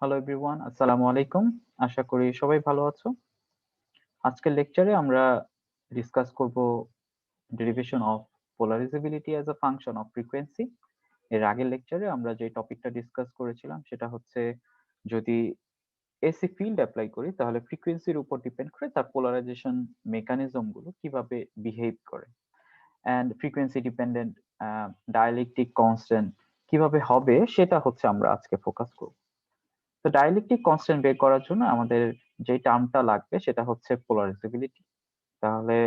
Hello everyone, আসসালামু আলাইকুম। আশা করি সবাই ভালো আছো। আজকের লেকচারে আমরা ডিসকাস করব derivation of polarizability as a function of frequency. এর আগের লেকচারে আমরা যে টপিকটা ডিসকাস করেছিলাম সেটা হচ্ছে যদি এসি ফিল্ড অ্যাপ্লাই করি তাহলে ফ্রিকোয়েন্সির উপর ডিপেন্ড করে তার পোলারাইজেশন মেকানিজম গুলো কিভাবে বিহেভ করে and frequency dependent dielectric constant কিভাবে হবে সেটা হচ্ছে আমরা আজকে ফোকাস করব। তো ডাইলেকট্রিক কনস্ট্যান্ট বের করার জন্য আমাদের যে টার্মটা লাগবে সেটা হচ্ছে পোলারাইজেবিলিটি। তাহলে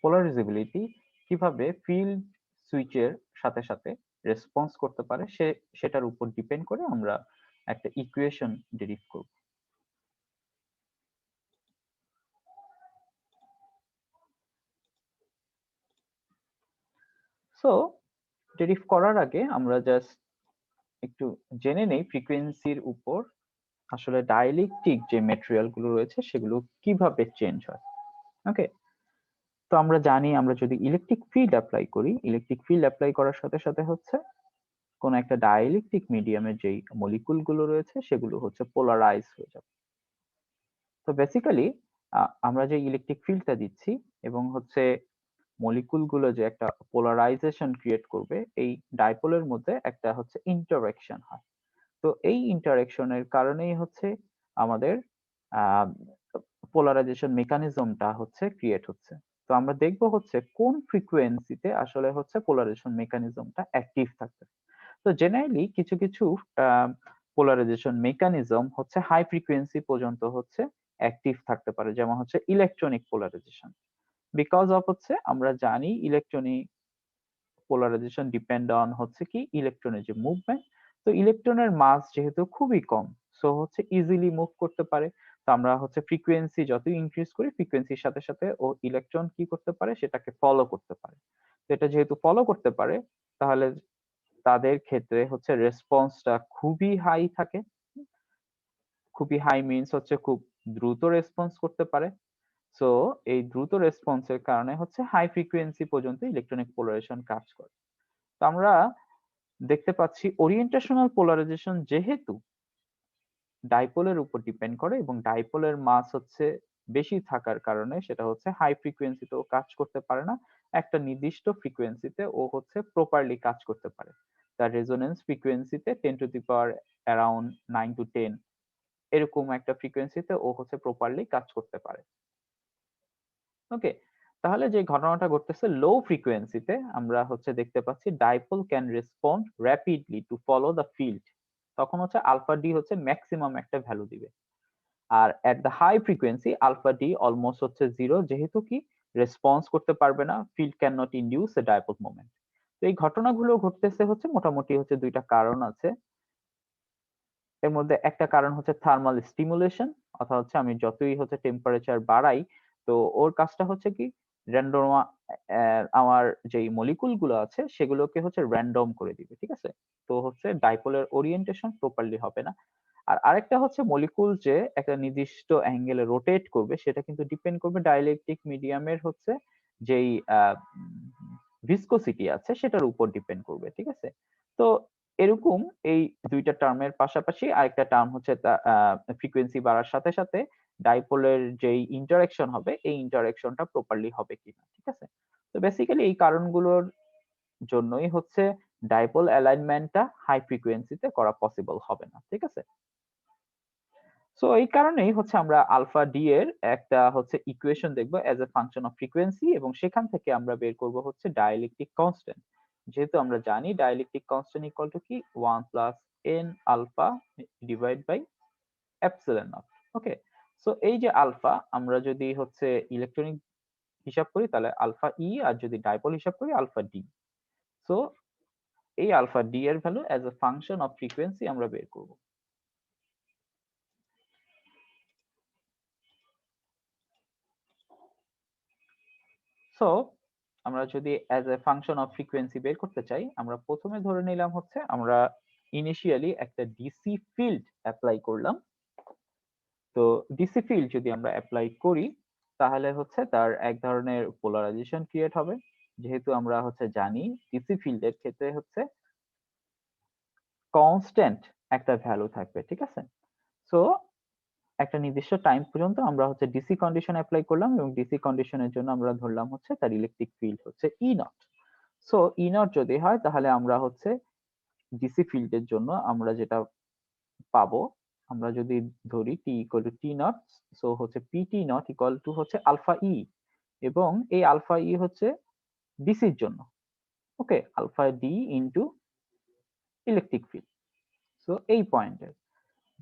পোলারাইজেবিলিটি কিভাবে ফিল্ড সুইচের সাথে সাথে রেসপন্স করতে পারে সেটার উপর ডিপেন্ড করে আমরা একটা ইকুয়েশন ডেরিভ করব। সো ডেরিভ করার আগে আমরা জাস্ট একটু জেনে নেই ফ্রিকোয়েন্সির উপর আসলে ডাইলেকট্রিক যে ম্যাটেরিয়াল গুলো রয়েছে সেগুলো কিভাবে চেঞ্জ হয়। ওকে, তো আমরা জানি আমরা যদি ইলেকট্রিক ফিল্ড অ্যাপ্লাই করি, ইলেকট্রিক ফিল্ড অ্যাপ্লাই করার সাথে সাথে হচ্ছে কোন একটা ডাইলেকট্রিক মিডিয়ামের যেই মলিকুল গুলো রয়েছে সেগুলো হচ্ছে পোলারাইজ হয়ে যাবে। তো বেসিক্যালি আমরা যে ইলেকট্রিক ফিল্ডটা দিচ্ছি এবং হচ্ছে মলিকুল গুলো যে একটা পোলারাইজেশন ক্রিয়েট করবে, এই ডাইপোলের মধ্যে একটা হচ্ছে ইন্টারঅ্যাকশন হয়। তো এই ইন্টারঅ্যাকশনের কারণেই হচ্ছে আমাদের পোলারাইজেশন মেকানিজমটা হচ্ছে ক্রিয়েট হচ্ছে। তো আমরা দেখব হচ্ছে কোন ফ্রিকোয়েন্সিতে আসলে হচ্ছে পোলারাইজেশন মেকানিজমটা অ্যাক্টিভ থাকবে। তো জেনারেলি কিছু কিছু পোলারাইজেশন মেকানিজম হচ্ছে হাই ফ্রিকোয়েন্সি পর্যন্ত হচ্ছে অ্যাক্টিভ থাকতে পারে, যেমন হচ্ছে ইলেকট্রনিক পোলারাইজেশন। বিকজ অফ হচ্ছে আমরা জানি ইলেকট্রনিক পোলারাইজেশন ডিপেন্ড অন হচ্ছে কি ইলেকট্রনের যে মুভমেন্ট। তো ইলেকট্রনের মাস যেহেতু খুবই কম, সো হচ্ছে ইজিলি মুভ করতে পারে। তো আমরা হচ্ছে ফ্রিকোয়েন্সি যত ইনক্রিজ করি ফ্রিকোয়েন্সির সাথে সাথে ও ইলেকট্রন কি করতে পারে সেটাকে ফলো করতে পারে। তো এটা যেহেতু ফলো করতে পারে তাহলে তাদের ক্ষেত্রে হচ্ছে রেসপন্সটা খুবই হাই থাকে। খুবই হাই মিনস হচ্ছে খুব দ্রুত রেসপন্স করতে পারে। সো এই দ্রুত রেসপন্সের কারণে হচ্ছে হাই ফ্রিকোয়েন্সি পর্যন্ত ইলেকট্রনিক পোলারাইজেশন কাজ করে। তো আমরা দেখতে পাচ্ছি ওরিয়েন্টেশনাল পোলারাইজেশন যেহেতু ডাইপোলের উপর ডিপেন্ড করে এবং ডাইপোলের মাস হচ্ছে বেশি থাকার কারণে সেটা হচ্ছে হাই ফ্রিকোয়েন্সিতেও কাজ করতে পারে না। একটা নির্দিষ্ট ফ্রিকোয়েন্সিতে ও হচ্ছে প্রপারলি কাজ করতে পারে। তার রেজোনেন্স ফ্রিকোয়েন্সিতে 10 to the power around 9 to 10 এরকম একটা ফ্রিকোয়েন্সিতে ও হচ্ছে প্রপারলি কাজ করতে পারে। ওকে, তাহলে যে ঘটনাটা ঘটতেছে লো ফ্রিকোয়েন্সিতে আমরা হচ্ছে দেখতে পাচ্ছি dipole can respond rapidly to follow the field. তখন হচ্ছে আলফা ডি হচ্ছে ম্যাক্সিমাম একটা ভ্যালু দিবে। আর at the high frequency alpha D almost হচ্ছে জিরো, যেহেতু কি রেসপন্স করতে পারবে না, field can not induce a dipole moment. তো এই ঘটনাগুলো ঘটতেছে হচ্ছে মোটামুটি হচ্ছে দুইটা কারণ আছে। এর মধ্যে একটা কারণ হচ্ছে থার্মাল স্টিমুলেশন, অর্থাৎ হচ্ছে আমি যতই হচ্ছে টেম্পারেচার বাড়াই তো ওর কাজটা হচ্ছে কি র্যান্ডম, আমার যেই মলিকুল গুলো আছে সেগুলোকে হচ্ছে র্যান্ডম করে দিবে, ঠিক আছে। তো হচ্ছে ডাইপোলের ওরিয়েন্টেশন প্রপারলি হবে না। আর আরেকটা হচ্ছে মলিকুল যে একটা নির্দিষ্ট অ্যাঙ্গেলে রোটেট করবে সেটা কিন্তু ডিপেন্ড করবে ডাইলেকট্রিক মিডিয়ামের হচ্ছে যেই ভিসকোসিটি আছে সেটার উপর ডিপেন্ড করবে, ঠিক আছে। তো এরকম এই দুইটা টার্মের পাশাপাশি আরেকটা টার্ম হচ্ছে ফ্রিকোয়েন্সি বাড়ার সাথে সাথে ডাইপোলের যেই ইন্টারেকশন হবে এই ইন্টারেকশনটা প্রপারলি হবে কিনা, ঠিক আছে। তো বেসিক্যালি এই কারণগুলোর জন্যই হচ্ছে ডাইপোল অ্যালাইনমেন্টটা হাই ফ্রিকোয়েন্সিতে করা পসিবল হবে না, ঠিক আছে। সো এই কারণেই হচ্ছে আমরা আলফা ডি এর একটা হচ্ছে ইকুয়েশন দেখবো as a function of frequency এবং সেখান থেকে আমরা বের করব হচ্ছে ডাইলেকট্রিক কনস্ট্যান্ট। যেহেতু আমরা জানি ডাইলেকট্রিক কনস্ট্যান্ট ইকুয়াল টু কি 1 plus n alpha divide by epsilon naught. Okay, so এই যে আলফা আমরা যদি হচ্ছে ইলেকট্রনিক হিসাব করি তাহলে আলফা ই, আর যদি ডাইপোল হিসাব করি আলফা ডি। সো এই আলফা ডি এর value as a function of frequency আমরা বের করব। সো আমরা যদি as a function of frequency বের করতে চাই আমরা প্রথমে ধরে নিলাম হচ্ছে আমরা ইনিশিয়ালি একটা ডিসি ফিল্ড অ্যাপ্লাই করলাম। তো ডিসি ফিল্ড যদি আমরা অ্যাপ্লাই করি তাহলে হচ্ছে তার এক ধরনের পোলারাইজেশন ক্রিয়েট হবে। যেহেতু আমরা হচ্ছে জানি ডিসি ফিল্ডের ক্ষেত্রে হচ্ছে কনস্ট্যান্ট একটা ভ্যালু থাকবে, ঠিক আছে? সো একটা নির্দিষ্ট টাইম পর্যন্ত আমরা হচ্ছে ডিসি কন্ডিশন অ্যাপ্লাই করলাম এবং ডিসি কন্ডিশনের জন্য আমরা ধরলাম হচ্ছে তার ইলেকট্রিক ফিল্ড হচ্ছে ই নট। সো ই নট যদি হয় তাহলে আমরা হচ্ছে ডিসি ফিল্ডের জন্য আমরা যেটা পাবো, আমরা যদি ধরি T equal to T nought, so হচ্ছে পিটি নট ইকুয়াল টু হচ্ছে আলফা ই, এবং এই আলফা ই হচ্ছে ডিসির জন্য, okay, alpha D into electric field. So এই পয়েন্টে,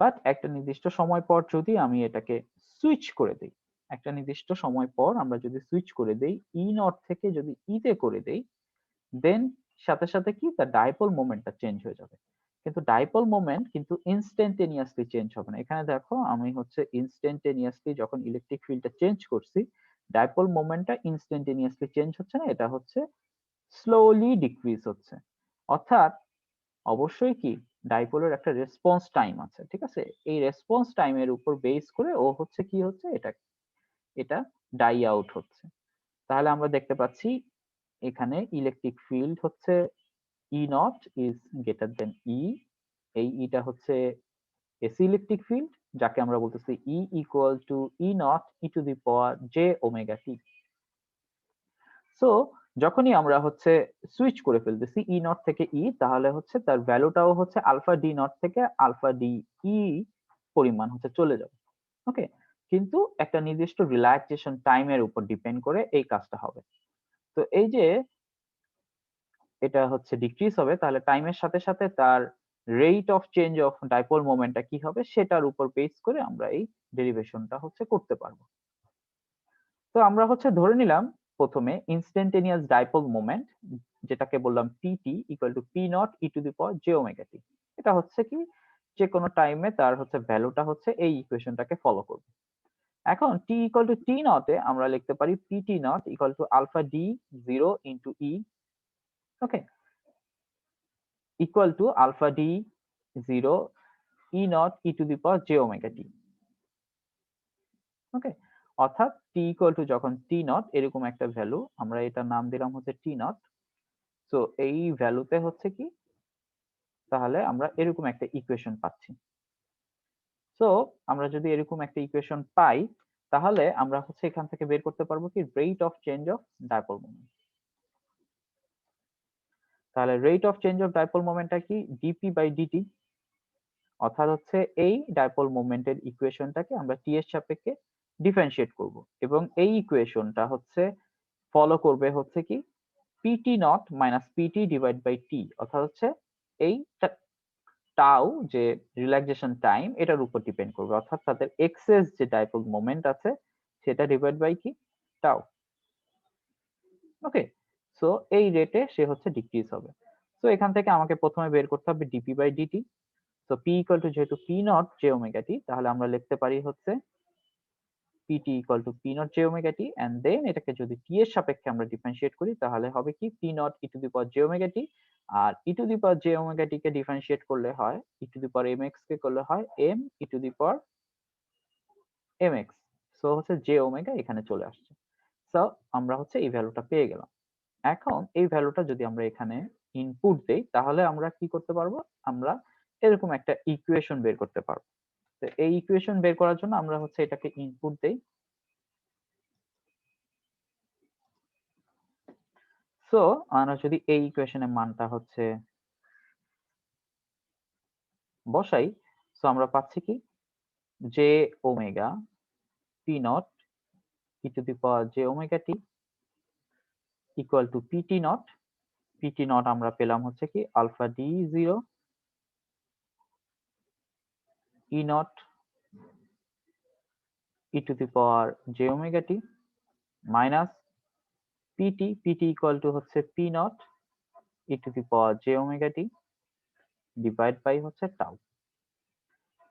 বাট একটা নির্দিষ্ট সময় পর যদি আমি এটাকে সুইচ করে দেই, একটা নির্দিষ্ট সময় পর আমরা যদি সুইচ করে দেই ই নট থেকে যদি ইতে করে দেই, দেন সাথে সাথে কি তার ডাইপোল মোমেন্টটা চেঞ্জ হয়ে যাবে। কিন্তু ডাইপোল মোমেন্ট কিন্তু ইনস্ট্যান্টেনিয়াসলি চেঞ্জ হবে না। এখানে দেখো আমি হচ্ছে ইনস্ট্যান্টেনিয়াসলি যখন ইলেকট্রিক ফিল্ডটা চেঞ্জ করছি, ডাইপোল মোমেন্টটা ইনস্ট্যান্টেনিয়াসলি চেঞ্জ হচ্ছে না, এটা হচ্ছে স্লোলি ডিক্রিজ হচ্ছে। অর্থাৎ অবশ্যই কি ডাইপোলের একটা রেসপন্স টাইম আছে, ঠিক আছে? এই রেসপন্স টাইমের উপর বেস করে ও হচ্ছে কি হচ্ছে, এটা এটা ডাই আউট হচ্ছে। তাহলে আমরা দেখতে পাচ্ছি এখানে ইলেকট্রিক ফিল্ড হচ্ছে ই নট ইজ গ্রেটার দেন ই, এই ইটা হচ্ছে এসি ইলেকট্রিক ফিল্ড, যাকে আমরা বলতেছি E equal to E nought E to the power J omega T. So যখনই আমরা হচ্ছে সুইচ করে ফেলতেছি ই নট থেকে ই, তাহলে হচ্ছে তার ভ্যালুটাও হচ্ছে আলফা ডি নট থেকে আলফা ডি ই পরিমাণ হচ্ছে চলে যাবে, ওকে। কিন্তু একটা নির্দিষ্ট রিল্যাক্সেশন টাইমের উপর ডিপেন্ড করে এই কাজটা হবে। তো এই যে এটা হচ্ছে ডিক্রিজ হবে, তাহলে টাইমের সাথে সাথে তার rate of change of dipole মোমেন্টটা কি হবে সেটার উপর বেস করে আমরা এই ডেরিভেশনটা হচ্ছে করতে পারবো। তো আমরা হচ্ছে ধরে নিলাম প্রথমে ইনস্ট্যান্টেনিয়াস ডাইপোল মোমেন্ট, যেটাকে বললাম P T equal to P nought E to the power J omega T. এটা হচ্ছে কি যে কোনো টাইমে তার হচ্ছে ভ্যালুটা হচ্ছে এই ইকুয়েশনটাকে ফলো করবে। এখন টি ইকুয়াল টু টি নটে আমরা লিখতে পারি P T nought equal to alpha D zero into E, okay, equal to alpha D zero E nought E to the power J omega T, okay. অর্থাৎ টি ইকুয়াল টু যখন টি not এরকম একটা value, আমরা এটার নাম দিলাম হচ্ছে টি নট। সো এই ভ্যালুতে হচ্ছে কি, তাহলে আমরা এরকম একটা ইকুয়েশন পাচ্ছি। সো আমরা যদি এরকম একটা ইকুয়েশন পাই, তাহলে আমরা হচ্ছে এখান থেকে বের করতে পারবো কি rate of change of dipole moment. তাহলে rate of change of dipole মোমেন্টটা কি ডিপি বাই ডিটি, অর্থাৎ হচ্ছে এই ডাইপোল মোমেন্টের ইকুয়েশনটাকে আমরা টি এর সাপেক্ষে ডিফারেন্সিয়েট করব, এবং এই ইকুয়েশনটা হচ্ছে ফলো করবে হচ্ছে কি P T nought minus P T divide by T, অর্থাৎ হচ্ছে এই টাউ যে রিল্যাক্সেশন টাইম এটার উপর ডিপেন্ড করবে, অর্থাৎ তাদের এক্সেস যে ডাইপোল মোমেন্ট আছে সেটা ডিভাইড বাই কি টাউ, ওকে। সো এই রেটে সে হচ্ছে ডিক্রিজ হবে। সো এখান থেকে আমাকে প্রথমে বের করতে হবে DP by DT. So P equal to যেহেতু P naught J omega T, তাহলে আমরা লিখতে পারি হচ্ছে PT equal to P naught J omega T, and then এটাকে যদি টি এর সাপেক্ষে আমরা ডিফারেন্সিয়েট করি তাহলে হবে কি P nought E to the power J omega T, আর E to the power J omega T কে ডিফারেন্সিয়েট করলে হয় E to the power M X কে করলে হয় M E to the power M X. So হচ্ছে J omega এখানে চলে আসছে। সো আমরা হচ্ছে এই ভ্যালুটা পেয়ে গেলাম। এখন এই ভ্যালুটা যদি আমরা এখানে ইনপুট দেই তাহলে আমরা কি করতে পারবো, আমরা এরকম একটা ইকুয়েশন বের করতে পারবো। তো এই ইকুয়েশন বের করার জন্য আমরা হচ্ছে এটাকে ইনপুট দেই। সো আমরা যদি এই ইকুয়েশনের মানটা হচ্ছে বসাই, সো আমরা পাচ্ছি কি J omega P nought E to the power J omega T equal to P T nought, P T nought আমরা পেলাম হচ্ছে কি alpha D zero E nought E to the power J omega T minus P T, P T equal to হচ্ছে P nought E to the power J omega T divide by হচ্ছে tau.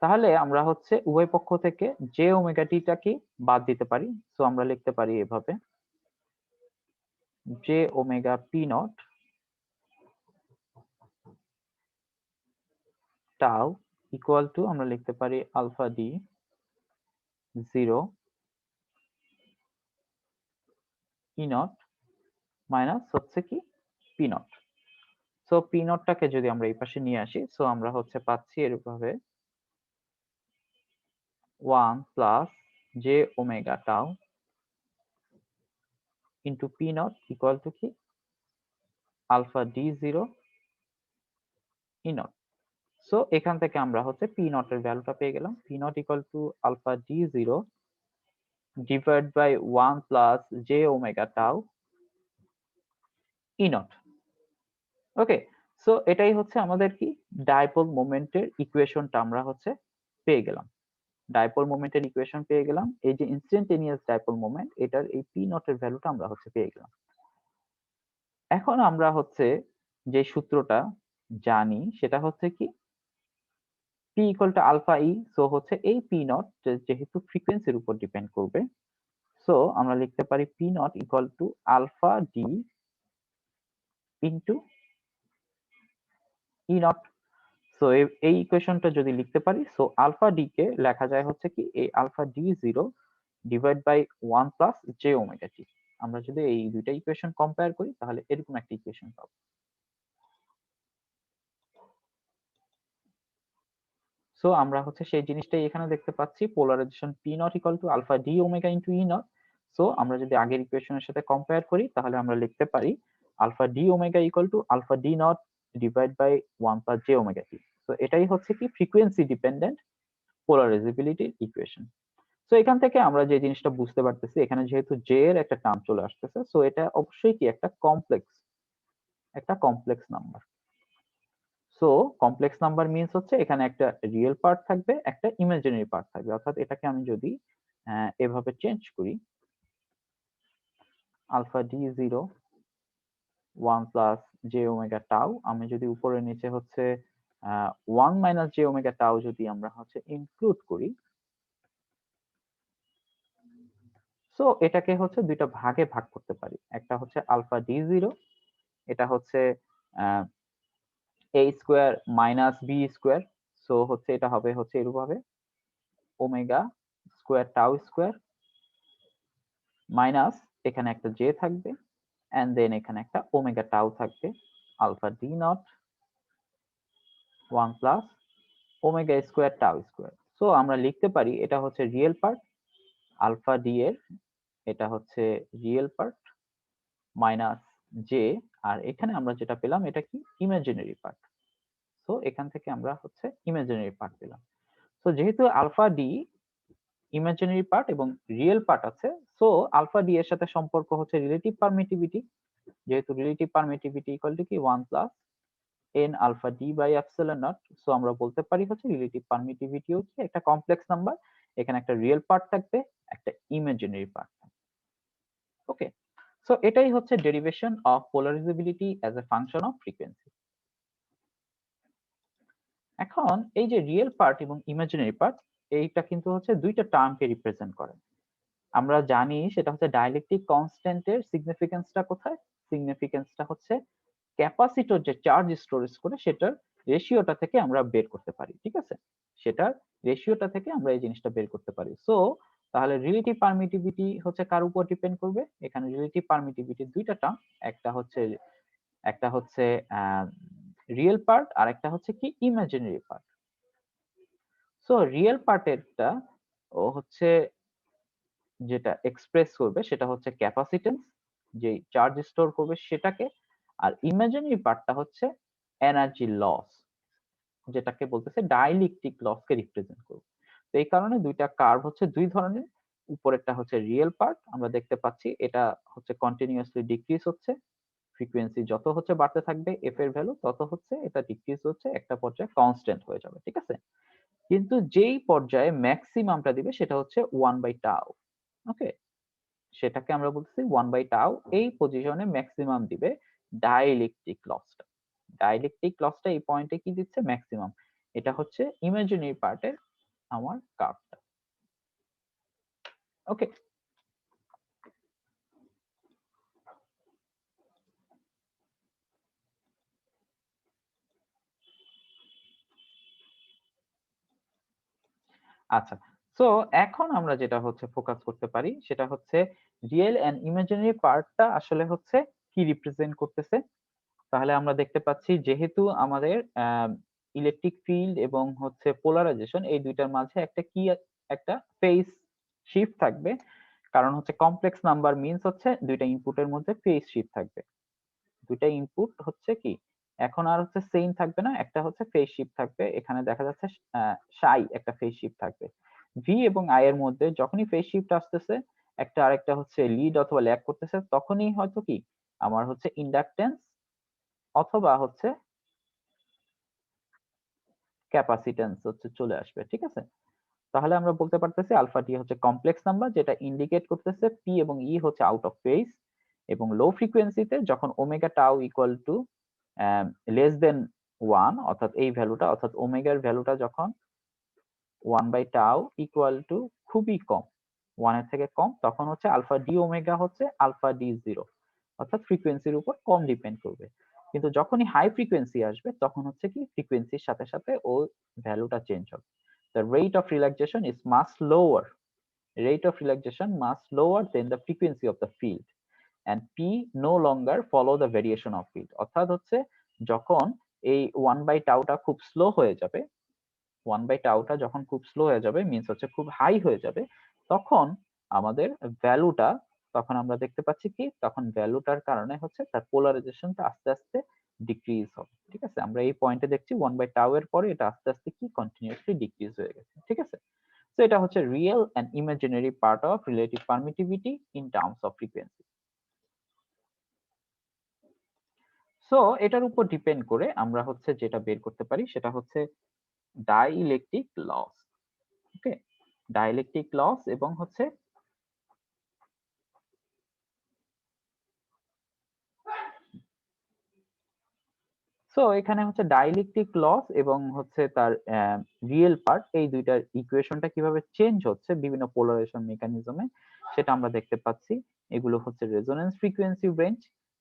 তাহলে আমরা হচ্ছে উভয় পক্ষ থেকে জে ওমেগা টিটাকে বাদ দিতে পারি। সো আমরা লিখতে পারি এভাবে J omega P naught tau equal to আমরা লিখতে পারি alpha D zero E naught minus হচ্ছে কি পি নট। সো পি নটটাকে যদি আমরা এই পাশে নিয়ে আসি, সো আমরা হচ্ছে পাচ্ছি এরভাবে 1 plus J omega tau into P not equal to কি alpha D zero E not. So এখান থেকে আমরা হচ্ছে পি নট এর ভ্যালুটা পেয়ে গেলাম, P not equal to alpha D zero divide by 1 plus J omega tau E naught. Okay, so এটাই হচ্ছে আমাদের কি ডাইপোল মোমেন্টের ইকুয়েশনটা আমরা হচ্ছে পেয়ে গেলাম। ডাইপোল মোমেন্টের ইকুয়েশন পেয়ে গেলাম, এই যে ইনস্ট্যান্টেনিয়াস ডাইপোল মোমেন্ট এটার এই পি নট এর ভ্যালুটা আমরা হচ্ছে পেয়ে গেলাম। এখন আমরা হচ্ছে যে সূত্রটা জানি সেটা হচ্ছে কি P equal to alpha E, so হচ্ছে এই পি নট যেহেতু ফ্রিকোয়েন্সির উপর ডিপেন্ড করবে, সো আমরা লিখতে পারি P not equal to alpha D into E not. So এই ইকুয়েশনটা যদি লিখতে পারি, সো আলফা ডি কে লেখা যায় হচ্ছে কি এই alpha D zero divide by 1 plus J omega T. আমরা যদি এই দুইটা ইকুয়েশন কম্পেয়ার করি তাহলে এরকম একটা ইকুয়েশন পাবো। সো আমরা হচ্ছে সেই জিনিসটাই এখানে দেখতে পাচ্ছি, polarization P not equal to alpha D omega into E not. So আমরা যদি আগের ইকুয়েশনের সাথে কম্পেয়ার করি তাহলে আমরা লিখতে পারি alpha D omega equal to alpha D naught divide by 1 plus J omega T. So এটাই হচ্ছে কি ফ্রিকোয়েন্সি ডিপেন্ডেন্ট পোলারাইজেবিলিটির ইকুয়েশন। সো এখান থেকে আমরা যে জিনিসটা বুঝতে পারতেছি, এখানে যেহেতু জে এর একটা টার্ম চলে আসতেছে, সো এটা অবশ্যই কি একটা complex number. So complex number means হচ্ছে এখানে একটা রিয়েল পার্ট থাকবে, একটা ইমাজিনারি পার্ট থাকবে। অর্থাৎ এটাকে আমি যদি এভাবে চেঞ্জ করি, alpha D zero 1 plus J omega tau, আমি যদি উপরে নিচে হচ্ছে 1 মাইনাস জে ওমেগা টাউ যদি আমরা হচ্ছে ইনক্লুড করি, সো এটাকে হচ্ছে দুইটা ভাগে ভাগ করতে পারি। একটা হচ্ছে আলফা ডি জিরো, এটা হচ্ছে A square minus B square. So হচ্ছে এটা হবে হচ্ছে এরকম ভাবে omega square tau square minus এখানে একটা জে থাকবে এন্ড দেন এখানে একটা ওমেগা টাউ থাকবে, alpha D nought 1 plus omega square tau square. So আমরা লিখতে পারি এটা হচ্ছে রিয়েল পার্ট আলফা ডি এর, এটা হচ্ছে রিয়েল পার্ট মাইনাস জে, আর এখানে আমরা যেটা পেলাম এটা কি ইমাজিনারি পার্ট। সো এখান থেকে আমরা হচ্ছে ইমাজিনারি পার্ট পেলাম। সো যেহেতু আলফা ডি ইমাজিনারি পার্ট এবং রিয়েল পার্ট আছে, সো আলফা ডি এর সাথে সম্পর্ক হচ্ছে রিলেটিভ পারমিটিভিটি, যেহেতু রিলেটিভ পারমিটিভিটি ইকুয়াল টু কি 1 plus n alpha D by epsilon naught. So আমরা বলতে পারি হচ্ছে রিলেটিভ পারমিটিভিটি হচ্ছে একটা কমপ্লেক্স নাম্বার, এখানে একটা রিয়েল পার্ট থাকবে, একটা ইমাজিনারি পার্ট থাকবে। ওকে, সো এটাই হচ্ছে derivation of polarizability as a function of frequency. এখন এই যে রিয়েল পার্ট এবং ইমাজিনারি পার্ট, এইটা কিন্তু হচ্ছে দুইটা টার্মকে রিপ্রেজেন্ট করে। আমরা জানি সেটা হচ্ছে ডাইলেকট্রিক কনস্ট্যান্টের সিগনিফিকেন্সটা কোথায়, সিগনিফিকেন্সটা হচ্ছে ক্যাপাসিটর যে চার্জ স্টোরেজ করে সেটার রেশিওটা থেকে আমরা বের করতে পারি। ঠিক আছে, সেটার রেশিওটা থেকে আমরা এই জিনিসটা বের করতে পারি। সো তাহলে রিলেটিভ পারমিটিভিটি হচ্ছে কার উপর ডিপেন্ড করবে, এখানে রিলেটিভ পারমিটিভিটির দুইটা টার্ম, একটা হচ্ছে রিয়েল পার্ট আর একটা হচ্ছে কি ইমাজিনারি পার্ট। সো রিয়েল পার্টেরটা ও হচ্ছে যেটা এক্সপ্রেস করবে সেটা হচ্ছে ক্যাপাসিটেন্স, যে চার্জ স্টোর করবে সেটাকে, আর ইমাজিনারি পার্টটা হচ্ছে এনার্জি লস, যেটাকে বলতেছে ডাইলেকট্রিক লস কে রিপ্রেজেন্ট করবে। তো এই কারণে দুইটা কার্ভ হচ্ছে দুই ধরনের, উপরেরটা হচ্ছে রিয়েল পার্ট, আমরা দেখতে পাচ্ছি এটা হচ্ছে কন্টিনিউয়াসলি ডিক্রিজ হচ্ছে, ফ্রিকোয়েন্সি যত হচ্ছে বাড়তে থাকবে এফ এর ভ্যালু তত হচ্ছে এটা ডিক্রিজ হচ্ছে, একটা পর্যায়ে কনস্ট্যান্ট হয়ে যাবে। ঠিক আছে, কিন্তু যেই পর্যায়ে ম্যাক্সিমামটা দিবে সেটা হচ্ছে 1 বাই টাউ। ওকে, সেটাকে আমরা বলতেছি 1 বাই টাউ, এই পজিশনে ম্যাক্সিমাম দিবে ডাইলেকট্রিক লসটা। ডাইলেকট্রিক লসটা এই পয়েন্টে কি দিচ্ছে ম্যাক্সিমাম, এটা হচ্ছে ইমাজিনারি পার্টের আমার কার্ভটা। ওকে, আচ্ছা, সো এখন আমরা যেটা হচ্ছে ফোকাস করতে পারি সেটা হচ্ছে রিয়েল এন্ড ইমাজিনারি পার্টটা আসলে হচ্ছে কি রিপ্রেজেন্ট করতেছে। তাহলে আমরা দেখতে পাচ্ছি যেহেতু আমাদের ইলেকট্রিক ফিল্ড এবং হচ্ছে পোলারাইজেশন এই দুইটার মাঝে একটা ফেজ শিফট থাকবে, কারণ হচ্ছে কমপ্লেক্স নাম্বার মিনস হচ্ছে দুইটা ইনপুটের মধ্যে ফেজ শিফট থাকবে। দুইটা ইনপুট হচ্ছে কি এখন আর হচ্ছে সেম থাকবে না, একটা হচ্ছে ফেজ শিফট থাকবে। এখানে দেখা যাচ্ছে সাই একটা ফেজ শিফট থাকবে। ভি এবং আই এর মধ্যে যখনই ফেজ শিফট আসতেছে, একটা আরেকটা হচ্ছে লিড অথবা ল্যাগ করতেছে, তখনই হয়তো কি আমার হচ্ছে ইন্ডাকটেন্স অথবা হচ্ছে ক্যাপাসিটেন্স হচ্ছে চলে আসবে। ঠিক আছে, তাহলে আমরা বলতে পারতেছি আলফা টি হচ্ছে কমপ্লেক্স নাম্বার, যেটা ইন্ডিকেট করতেছে পি এবং ই হচ্ছে আউট অফ ফেজ। এবং লো ফ্রিকোয়েন্সিতে যখন omega tau equal two less than 1, অর্থাৎ এই ভ্যালুটা, অর্থাৎ ওমেগার ভ্যালুটা যখন 1/টাউ ইকুয়াল টু খুবই কম, 1 এর থেকে কম, তখন হচ্ছে আলফা ডি ওমেগা হচ্ছে আলফা ডি জিরো, অর্থাৎ ফ্রিকোয়েন্সির উপর কম ডিপেন্ড করবে। কিন্তু যখনই হাই ফ্রিকোয়েন্সি আসবে তখন হচ্ছে কি ফ্রিকোয়েন্সির সাথে সাথে ও ভ্যালুটা চেঞ্জ হবে। The rate of relaxation is much lower. Rate of relaxation much lower than the frequency of the field, and P no longer follow the variation of field. অর্থাৎ হচ্ছে যখন এই 1/টাউটা খুব স্লো হয়ে যাবে, 1/টাউটা যখন খুব স্লো হয়ে যাবে মিন্স হচ্ছে খুব হাই হয়ে যাবে, তখন আমাদের ভ্যালুটা, তখন আমরা দেখতে পাচ্ছি কি তখন ভ্যালুটার কারণে হচ্ছে তার পোলারাইজেশনটা আস্তে আস্তে ডিক্রিজ হবে। ঠিক আছে, আমরা এই পয়েন্টে দেখছি 1/টাউ এর পরে এটা আস্তে আস্তে কি কন্টিনিউয়াসলি ডিক্রিজ হয়ে গেছে। ঠিক আছে, তো এটা হচ্ছে real and imaginary part of relative permittivity in terms of frequency. So এটার উপর ডিপেন্ড করে আমরা হচ্ছে যেটা বের করতে পারি সেটা হচ্ছে ডাইইলেকট্রিক লস। ওকে, ডাইইলেকট্রিক লস এবং হচ্ছে সো এখানে হচ্ছে ডাইইলেকট্রিক লস এবং হচ্ছে তার রিয়েল পার্ট, এই দুইটার ইকুয়েশনটা কিভাবে চেঞ্জ হচ্ছে বিভিন্ন পোলারাইজেশন মেকানিজমে সেটা আমরা দেখতে পাচ্ছি। এগুলো হচ্ছে রেজোন্যান্স ফ্রিকোয়েন্সি রেঞ্জ,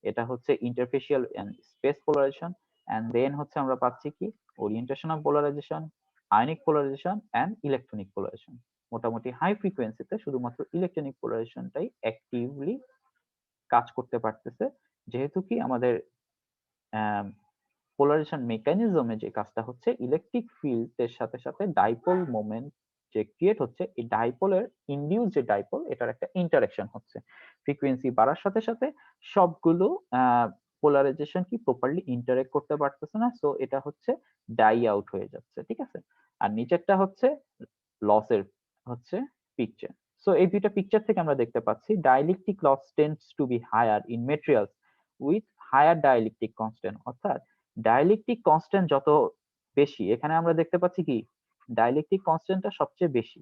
এটা হচ্ছে interfacial and space polarization, and then হচ্ছে আমরা পাচ্ছি কি orientation of polarization, ionic polarization and electronic polarization. মোটামুটি হাই ফ্রিকোয়েন্সিতে শুধুমাত্র ইলেকট্রনিক পোলারাইজেশনটাই অ্যাক্টিভলি কাজ করতে পারতেছে, যেহেতু কি আমাদের পোলারাইজেশন মেকানিজমে যে কাজটা হচ্ছে ইলেকট্রিক ফিল্ডের সাথে সাথে ডাইপোল মোমেন্ট যে ক্রিয়েট হচ্ছে, এই ডাইপোলের ইনডিউস যে ডাইপোল এটার একটা ইন্টারাকশন হচ্ছে। ফ্রিকোয়েন্সি বাড়ার সাথে সাথে সবগুলো পোলারাইজেশন কি প্রপারলি ইন্টারেক্ট করতে পারতেছে না, সো এটা হচ্ছে ডাই আউট হয়ে যাচ্ছে। ঠিক আছে, আর নিচেরটা হচ্ছে লসের হচ্ছে পিকচার। সো এই দুইটা পিকচার থেকে আমরা দেখতে পাচ্ছি dielectric loss tends to be higher in materials with higher dielectric constant, অর্থাৎ ডাইইলেকট্রিক কনস্ট্যান্ট যত বেশি, এখানে আমরা দেখতে পাচ্ছি কি ডাইইলেকট্রিক কনস্ট্যান্টটা সবচেয়ে বেশি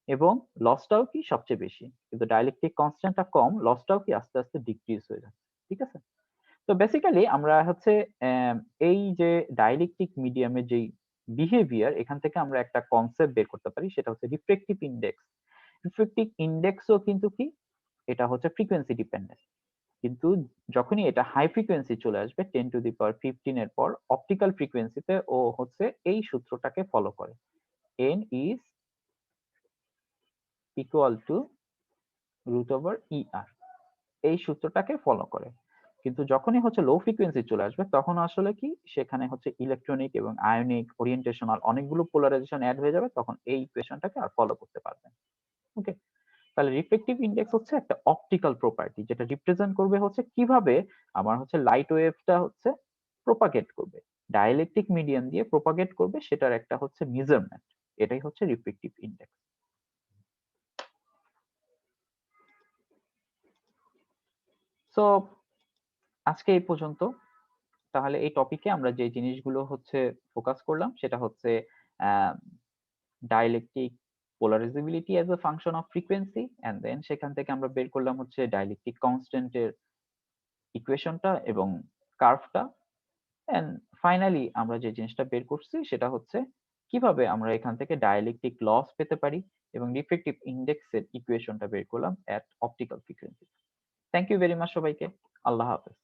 এবং লসটাও কি সবচেয়ে বেশি, কিন্তু ডাইইলেকট্রিক কনস্ট্যান্টটা কম, লসটাও কি আস্তে আস্তে ডিক্রিজ হয়ে যাচ্ছে। ঠিক আছে, তো বেসিক্যালি আমরা হচ্ছে এই যে ডাইইলেকট্রিক মিডিয়ামের যেই বিহেভিয়ার, এখান থেকে আমরা একটা কনসেপ্ট বের করতে পারি, সেটা হচ্ছে রিফ্রেক্টিভ ইন্ডেক্স। রিফ্রেক্টিভ ইন্ডেক্সও কিন্তু কি এটা হচ্ছে ফ্রিকোয়েন্সি ডিপেন্ডেন্ট, কিন্তু যখনই এটা হাই ফ্রিকোয়েন্সি চলে আসবে 10^15 এর পর অপটিক্যাল ফ্রিকোয়েন্সিতে ও হচ্ছে এই সূত্রটাকে ফলো করে, n is equal to √ER, এই সূত্রটাকে ফলো করে। কিন্তু যখনই হচ্ছে লো ফ্রিকোয়েন্সি চলে আসবে তখন আসলে কি সেখানে হচ্ছে ইলেকট্রনিক এবং আয়নিক ওরিয়েন্টেশনাল অনেকগুলো পোলারাইজেশন অ্যাড হয়ে যাবে, তখন এই ইকুয়েশনটাকে আর ফলো করতে পারবে। ওকে, তাহলে রিফ্লেকটিভ ইন্ডেক্স হচ্ছে একটা অপটিক্যাল প্রপার্টি, যেটা রিপ্রেজেন্ট করবে হচ্ছে কিভাবে আমার হচ্ছে লাইট ওয়েভটা হচ্ছে প্রপাগেট করবে, ডাইইলেকট্রিক মিডিয়াম দিয়ে প্রপাগেট করবে, সেটার একটা হচ্ছে মেজারমেন্ট, এটাই হচ্ছে রিফ্লেকটিভ ইন্ডেক্স। সো আজকে এই পর্যন্ত। তাহলে এই টপিকে আমরা যে জিনিসগুলো হচ্ছে ফোকাস করলাম সেটা হচ্ছে dielectric polarizability as a function of frequency, and then সেখান থেকে আমরা বের করলাম হচ্ছে ডাইইলেকট্রিক কনস্ট্যান্টের ইকুয়েশনটা এবং কার্ভটা, এন্ড ফাইনালি আমরা যে জিনিসটা বের করছি সেটা হচ্ছে কিভাবে আমরা এখান থেকে ডাইইলেকট্রিক লস পেতে পারি এবং রিফ্লেকটিভ ইন্ডেক্সের ইকুয়েশনটা বের করলাম at optical frequency. Thank you very much সবাইকে। আল্লাহ হাফেজ।